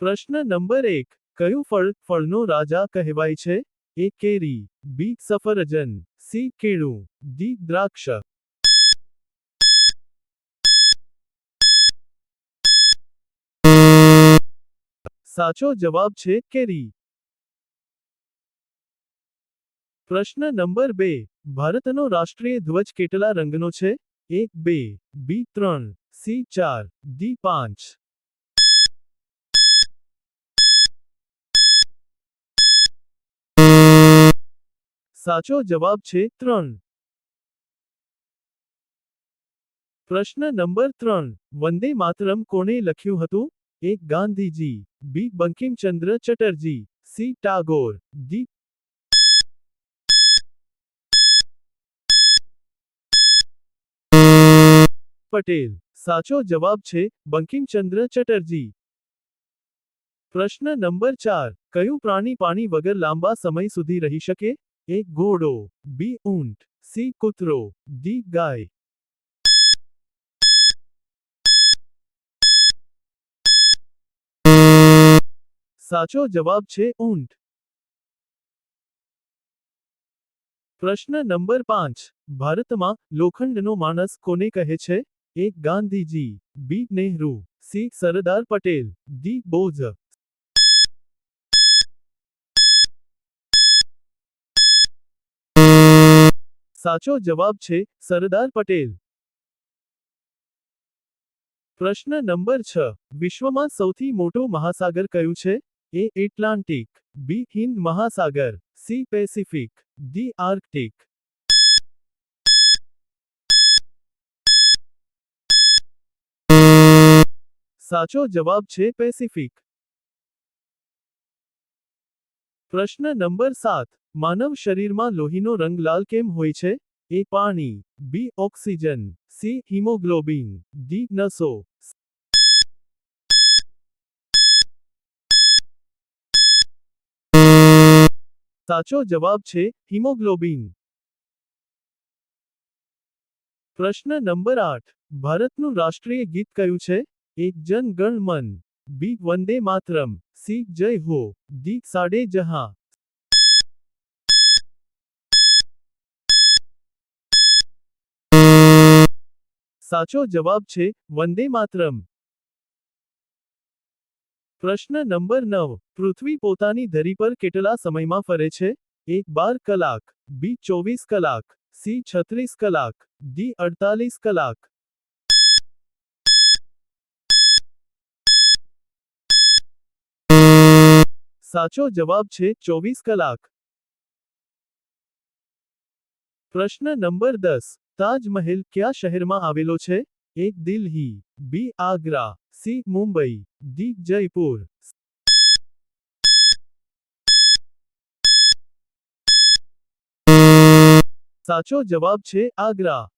પ્રશ્ન નંબર 1. કયું ફળ ફળનો રાજા કહેવાય છે? એ કેરી, બી સફરજન, સી કેળું, ડી દ્રાક્ષ. સાચો જવાબ છે કેરી. પ્રશ્ન નંબર 2. ભારતનો રાષ્ટ્રીય ધ્વજ કેટલા રંગનો છે? એ 2, બી 3, સી 4, ડી 5. સાચો જવાબ છે 3. પ્રશ્ન નંબર 3. વંદે માતરમ કોણે લખ્યું હતું? એ ગાંધીજી, બી બંકિમચંદ્ર ચટર્જી, સી ટાગોર, ડી પટેલ. સાચો જવાબ છે બંકિમચંદ્ર ચટર્જી. પ્રશ્ન નંબર 4. કયું પ્રાણી પાણી વગર લાંબા સમય સુધી રહી શકે? એ ઘોડો, બી ઊંટ, સી કૂતરો, ડી ગાય. સાચો જવાબ છે ઊંટ. પ્રશ્ન નંબર 5. ભારતમાં લોખંડનો માણસ કોને કહે છે? એ ગાંધીજી, બી નહેરુ, સી સરદાર પટેલ, ડી બોઝ. સાચો જવાબ છે સરદાર પટેલ. પ્રશ્ન નંબર 6. વિશ્વમાં સૌથી મોટો મહાસાગર કયું છે? એ એટલાન્ટિક, બી હિંદ મહાસાગર, સી પેસિફિક, ડી આર્કટિક. સાચો જવાબ છે પેસિફિક. પ્રશ્ન નંબર 7. માનવ શરીરમાં લોહીનો રંગ લાલ કેમ હોય છે? એ પાણી, બી ઓક્સિજન, સી હિમોગ્લોબિન, ડી નસો. સાચો જવાબ છે હિમોગ્લોબિન. પ્રશ્ન નંબર 8. ભારતનું રાષ્ટ્રીય ગીત કયું છે? એ જન ગણ મન, બી વંદે માતરમ, સી જય હો, ડી સાડે જહાં. સાચો જવાબ છે વંદે માતરમ. પ્રશ્ન નંબર 9. પૃથ્વી પોતાની ધરી પર કેટલા સમયમાં ફરે છે? એ 12 કલાક, બી 24 કલાક, સી 36 કલાક, ડી 48 કલાક. સાચો જવાબ છે 24 કલાક. પ્રશ્ન નંબર 10. તાજમહેલ કયા શહેરમાં આવેલો છે? એ દિલ્હી, બી આગ્રા, સી મુંબઈ, ડી જયપુર. સાચો જવાબ છે આગ્રા.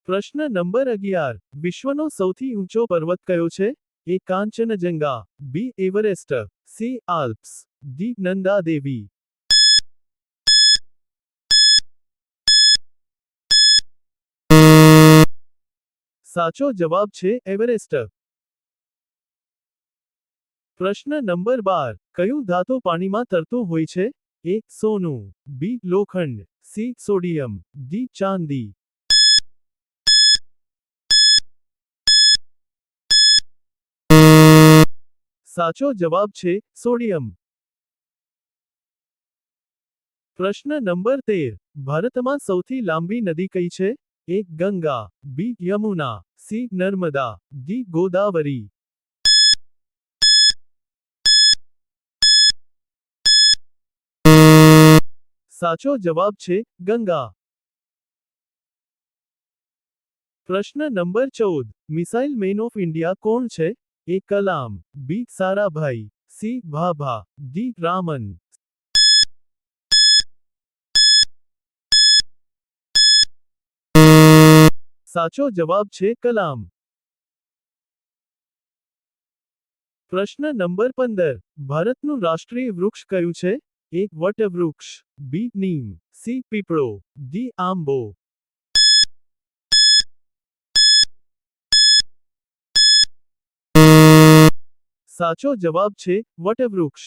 પ્રશ્ન નંબર 11. વિશ્વનો સૌથી ઊંચો પર્વત કયો છે? A Kanchenjunga, B Everest, C Alps, D Nanda Devi. સાચો જવાબ છે એવરેસ્ટ. પ્રશ્ન નંબર 12. કયું ધાતુ પાણીમાં તરતું હોય છે? એ સોનું, બી લોખંડ, સી સોડિયમ, ડી ચાંદી. સાચો જવાબ છે સોડિયમ. પ્રશ્ન નંબર 13. ભારતમાં સૌથી લાંબી નદી કઈ છે? એ ગંગા, બી યમુના, સી નર્મદા, ડી ગોદાવરી. સાચો જવાબ છે ગંગા. પ્રશ્ન number 14. Missile man of India કોણ છે? એ કલામ, બી સારાભાઈ, સી ભાભા, ડી રામન. સાચો જવાબ છે કલામ. પ્રશ્ન નંબર 15. ભારતનું રાષ્ટ્રીય વૃક્ષ કયું છે? એ વટવૃક્ષ, બી નીમ, સી પીપળો, ડી આંબો. સાચો જવાબ છે વટવૃક્ષ.